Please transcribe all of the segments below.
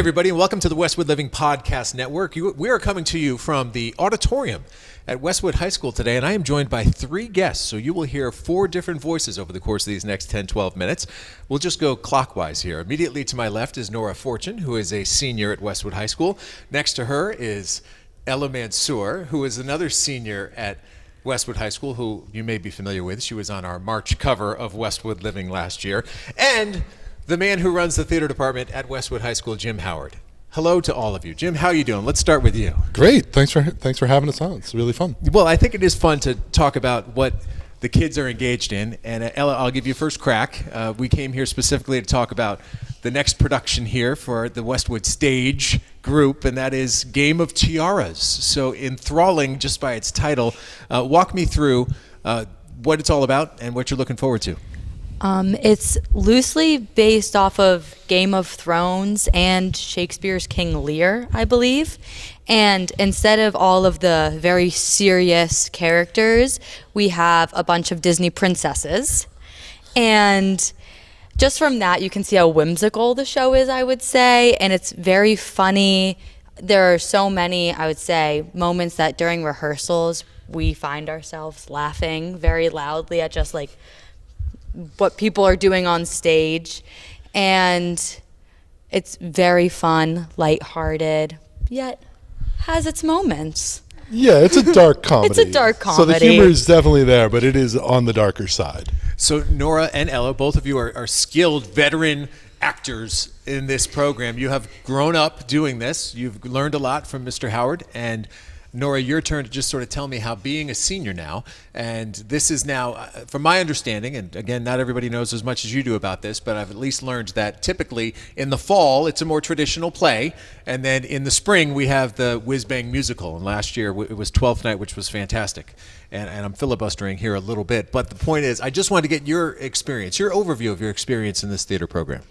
everybody, and welcome to the Westwood Living Podcast Network. We are coming to you from the auditorium at Westwood High School today, and I am joined by 3 guests, so you will hear 4 different voices over the course of these next 10, 12 minutes. We'll just go clockwise here. Immediately to my left is Nora Fortune, who is a senior at Westwood High School. Next to her is Ella Mansour, who is another senior at Westwood High School, who you may be familiar with. She was on our March cover of Westwood Living last year. And the man who runs the theater department at Westwood High School, Jim Howard. Hello to all of you. Jim, how are you doing? Let's start with you. Great. Thanks for having us on. It's really fun. Well, I think it is fun to talk about what the kids are engaged in. And Ella, I'll give you first crack. We came here specifically to talk about the next production here for the Westwood Stage group, and that is Game of Tiaras. So enthralling just by its title. Walk me through what it's all about and what you're looking forward to. It's loosely based off of Game of Thrones and Shakespeare's King Lear, I believe. And instead of all of the very serious characters, we have a bunch of Disney princesses. And just from that, you can see how whimsical the show is, I would say. And it's very funny. There are so many, I would say, moments that during rehearsals, we find ourselves laughing very loudly at just like what people are doing on stage, and it's very fun, lighthearted, yet has its moments. Yeah, it's a dark comedy. It's a dark comedy. So the humor is definitely there, but it is on the darker side. So Nora and Ella, both of you are skilled veteran actors in this program. You have grown up doing this. You've learned a lot from Mr. Howard, and Nora, your turn to just sort of tell me how being a senior now, and this is now, from my understanding, and again, not everybody knows as much as you do about this, but I've at least learned that typically in the fall, it's a more traditional play, and then in the spring, we have the Whiz Bang musical, and last year it was 12th Night, which was fantastic, and I'm filibustering here a little bit, but the point is, I just wanted to get your experience, your overview of your experience in this theater program.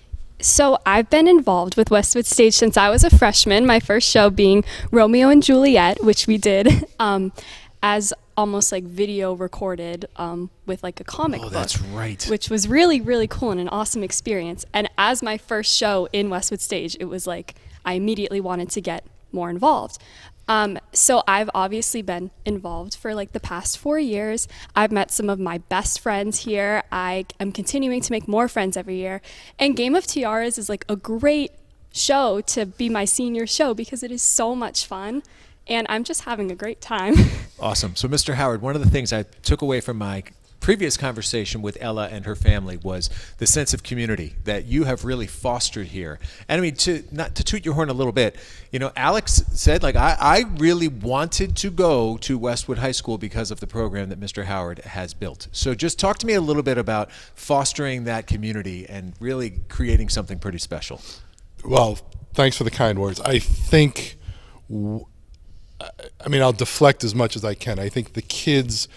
So I've been involved with Westwood Stage since I was a freshman, my first show being Romeo and Juliet, which we did as almost like video recorded with like a comic book. Oh, that's right. Which was really, really cool and an awesome experience. And as my first show in Westwood Stage, it was like I immediately wanted to get more involved. So I've obviously been involved for like the past 4 years. I've met some of my best friends here. I am continuing to make more friends every year. And Game of Tiaras is like a great show to be my senior show because it is so much fun. And I'm just having a great time. Awesome. So Mr. Howard, one of the things I took away from my previous conversation with Ella and her family was the sense of community that you have really fostered here. And I mean, not to toot your horn a little bit, you know, Alex said, like, I really wanted to go to Westwood High School because of the program that Mr. Howard has built. So just talk to me a little bit about fostering that community and really creating something pretty special. Well, thanks for the kind words. I think, I'll deflect as much as I can. I think the kids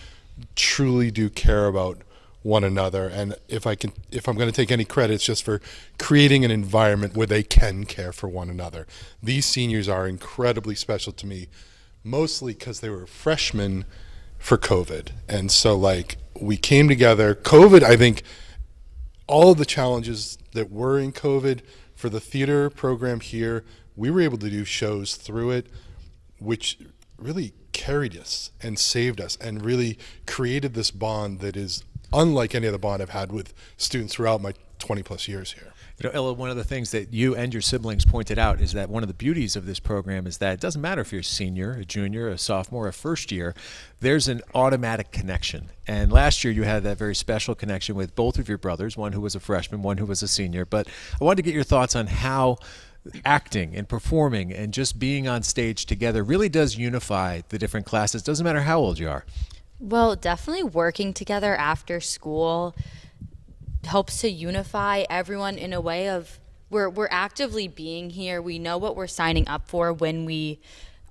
truly do care about one another, and if I'm going to take any credit, it's just for creating an environment where they can care for one another. These seniors are incredibly special to me, mostly because they were freshmen for COVID, and so like we came together. COVID, I think all of the challenges that were in COVID for the theater program here, we were able to do shows through it, which really carried us and saved us and really created this bond that is unlike any other bond I've had with students throughout my 20 plus years here. You know, Ella, one of the things that you and your siblings pointed out is that one of the beauties of this program is that it doesn't matter if you're a senior, a junior, a sophomore, a first year, there's an automatic connection. And last year you had that very special connection with both of your brothers, one who was a freshman, one who was a senior. But I wanted to get your thoughts on how acting and performing and just being on stage together really does unify the different classes. Doesn't matter how old you are. Well, definitely working together after school helps to unify everyone in a way of we're actively being here. We know what we're signing up for when we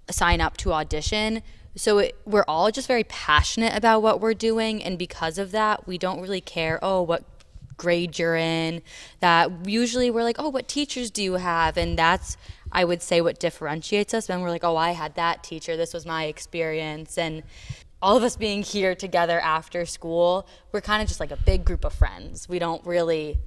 sign up to audition. So we're all just very passionate about what we're doing, and because of that, we don't really care, what grade you're in. That usually we're like, what teachers do you have? And that's, I would say, what differentiates us. When we're like, I had that teacher, this was my experience. And all of us being here together after school, we're kind of just like a big group of friends. We don't really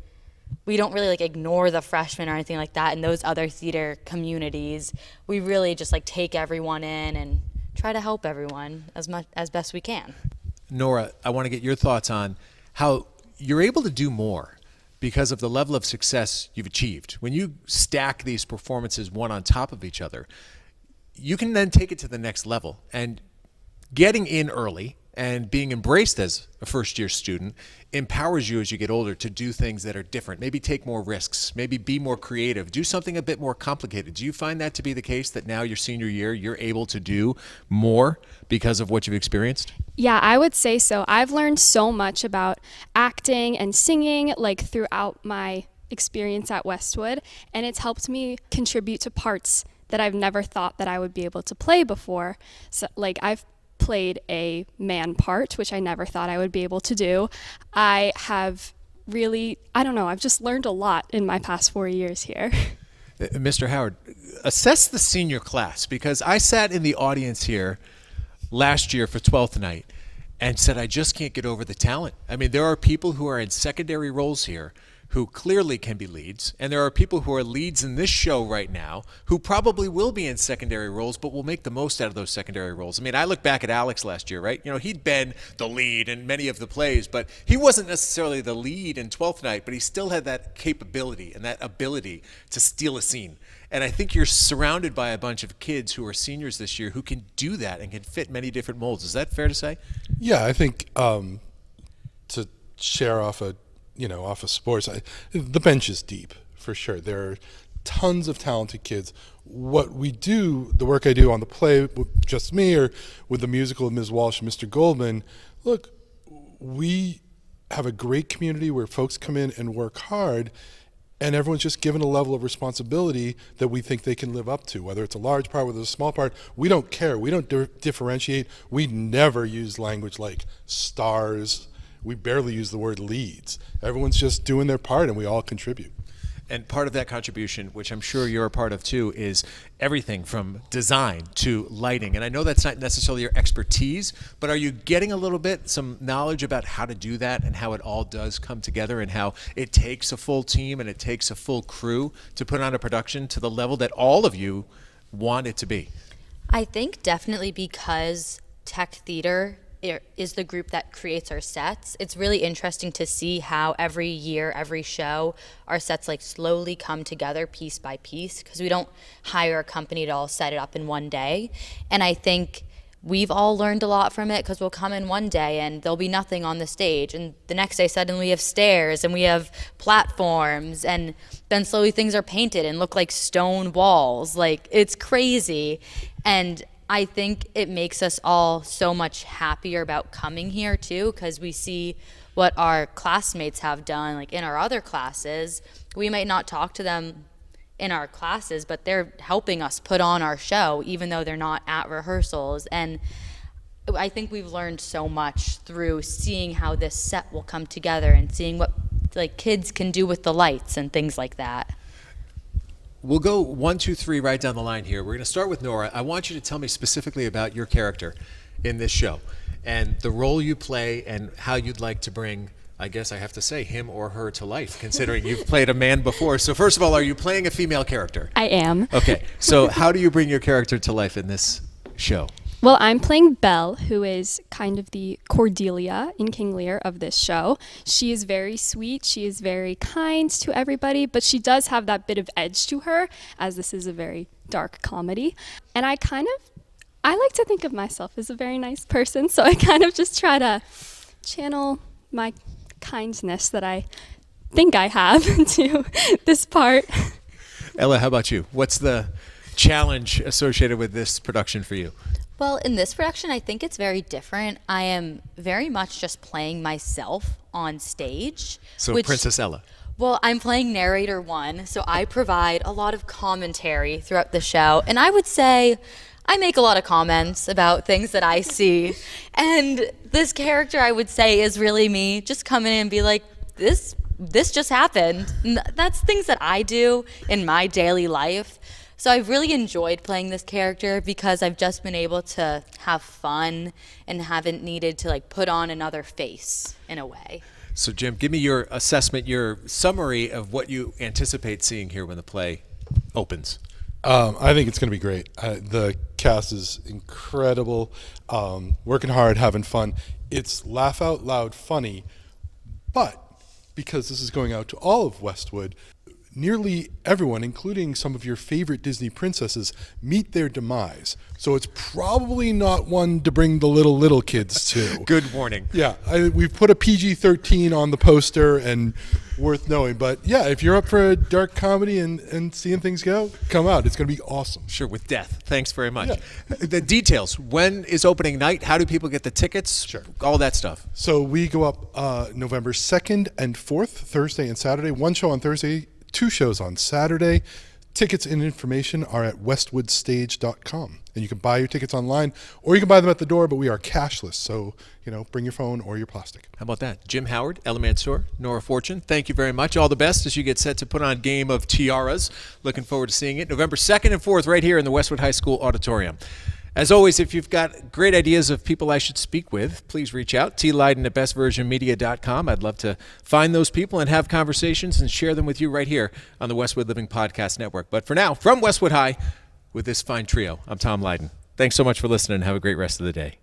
we don't really like ignore the freshmen or anything like that in those other theater communities. We really just like take everyone in and try to help everyone as best we can. Nora, I want to get your thoughts on how you're able to do more because of the level of success you've achieved. When you stack these performances one on top of each other, you can then take it to the next level. And getting in early and being embraced as a first-year student empowers you as you get older to do things that are different, maybe take more risks, maybe be more creative, do something a bit more complicated. Do you find that to be the case, that now your senior year, you're able to do more because of what you've experienced? Yeah, I would say so. I've learned so much about acting and singing like throughout my experience at Westwood, and it's helped me contribute to parts that I've never thought that I would be able to play before. So like I've played a man part, which I never thought I would be able to do. I have really, I've just learned a lot in my past 4 years here. Mr. Howard, assess the senior class, because I sat in the audience here last year for 12th night and said, I just can't get over the talent. I mean, there are people who are in secondary roles here who clearly can be leads, and there are people who are leads in this show right now who probably will be in secondary roles but will make the most out of those secondary roles. I mean, I look back at Alex last year, right? You know, he'd been the lead in many of the plays, but he wasn't necessarily the lead in 12th night, but he still had that capability and that ability to steal a scene. And I think you're surrounded by a bunch of kids who are seniors this year who can do that and can fit many different molds. Is that fair to say? Yeah, I think to share off of sports, the bench is deep for sure. There are tons of talented kids. What we do, the work I do on the play with just me or with the musical of Ms. Walsh and Mr. Goldman, look, we have a great community where folks come in and work hard, and everyone's just given a level of responsibility that we think they can live up to, whether it's a large part, whether it's a small part. We don't care. We don't differentiate. We never use language like stars. We barely use the word leads. Everyone's just doing their part, and we all contribute. And part of that contribution, which I'm sure you're a part of too, is everything from design to lighting. And I know that's not necessarily your expertise, but are you getting a little bit some knowledge about how to do that and how it all does come together and how it takes a full team and it takes a full crew to put on a production to the level that all of you want it to be? I think definitely because Tech Theater is the group that creates our sets. It's really interesting to see how every year, every show, our sets like slowly come together piece by piece, because we don't hire a company to all set it up in one day. And I think we've all learned a lot from it, because we'll come in one day and there'll be nothing on the stage, and the next day suddenly we have stairs and we have platforms, and then slowly things are painted and look like stone walls. Like, it's crazy. And I think it makes us all so much happier about coming here too, because we see what our classmates have done like in our other classes. We might not talk to them in our classes, but they're helping us put on our show even though they're not at rehearsals. And I think we've learned so much through seeing how this set will come together and seeing what like kids can do with the lights and things like that. We'll go 1, 2, 3 right down the line here. We're going to start with Nora. I want you to tell me specifically about your character in this show and the role you play and how you'd like to bring, I guess I have to say, him or her to life, considering you've played a man before. So first of all, are you playing a female character? I am. Okay, so how do you bring your character to life in this show? Well, I'm playing Belle, who is kind of the Cordelia in King Lear of this show. She is very sweet. She is very kind to everybody, but she does have that bit of edge to her, as this is a very dark comedy. And I like to think of myself as a very nice person, so I kind of just try to channel my kindness that I think I have into this part. Ella, how about you? What's the challenge associated with this production for you? Well, in this production, I think it's very different. I am very much just playing myself on stage. So Princess Ella. Well, I'm playing narrator 1, so I provide a lot of commentary throughout the show. And I would say I make a lot of comments about things that I see. And this character, I would say, is really me, just coming in and be like, this just happened. And that's things that I do in my daily life. So I've really enjoyed playing this character because I've just been able to have fun and haven't needed to like put on another face in a way. So, Jim, give me your assessment, your summary of what you anticipate seeing here when the play opens. I think it's going to be great. The cast is incredible, working hard, having fun. It's laugh out loud funny, but because this is going out to all of Westwood, nearly everyone, including some of your favorite Disney princesses, meet their demise. So it's probably not one to bring the little kids to. Good warning. Yeah, we've put a PG-13 on the poster, and worth knowing. But yeah, if you're up for a dark comedy and seeing things go, come out. It's going to be awesome. Sure, with death. Thanks very much. Yeah. The details. When is opening night? How do people get the tickets? Sure. All that stuff. So we go up November 2nd and 4th, Thursday and Saturday. One show on Thursday, 2 shows on Saturday. Tickets and information are at westwoodstage.com. And you can buy your tickets online, or you can buy them at the door, but we are cashless. So, bring your phone or your plastic. How about that? Jim Howard, Ella Mansour, Nora Fortune, thank you very much. All the best as you get set to put on Game of Tiaras. Looking forward to seeing it November 2nd and 4th right here in the Westwood High School Auditorium. As always, if you've got great ideas of people I should speak with, please reach out, Leyden at bestversionmedia.com. I'd love to find those people and have conversations and share them with you right here on the Westwood Living Podcast Network. But for now, from Westwood High, with this fine trio, I'm Tom Leyden. Thanks so much for listening and have a great rest of the day.